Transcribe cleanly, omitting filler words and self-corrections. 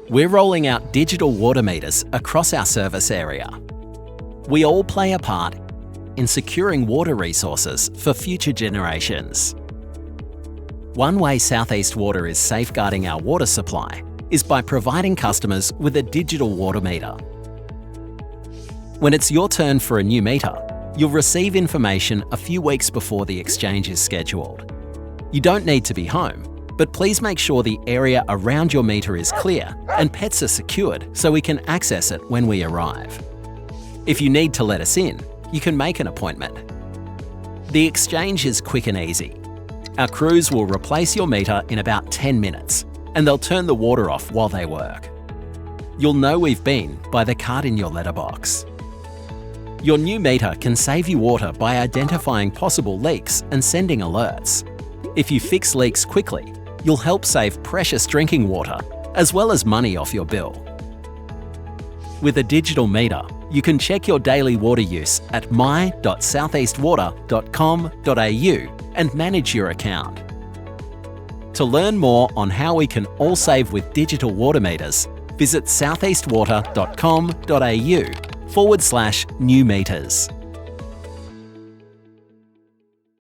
We're rolling out digital water meters across our service area. We all play a part in securing water resources for future generations. One way South East Water is safeguarding our water supply is by providing customers with a digital water meter. When it's your turn for a new meter, you'll receive information a few weeks before the exchange is scheduled. You don't need to be home, but please make sure the area around your meter is clear and pets are secured so we can access it when we arrive. If you need to let us in, you can make an appointment. The exchange is quick and easy. Our crews will replace your meter in about 10 minutes, and they'll turn the water off while they work. You'll know we've been by the card in your letterbox. Your new meter can save you water by identifying possible leaks and sending alerts. If you fix leaks quickly, you'll help save precious drinking water, as well as money off your bill. With a digital meter, you can check your daily water use at my.southeastwater.com.au and manage your account. To learn more on how we can all save with digital water meters, visit southeastwater.com.au/new meters.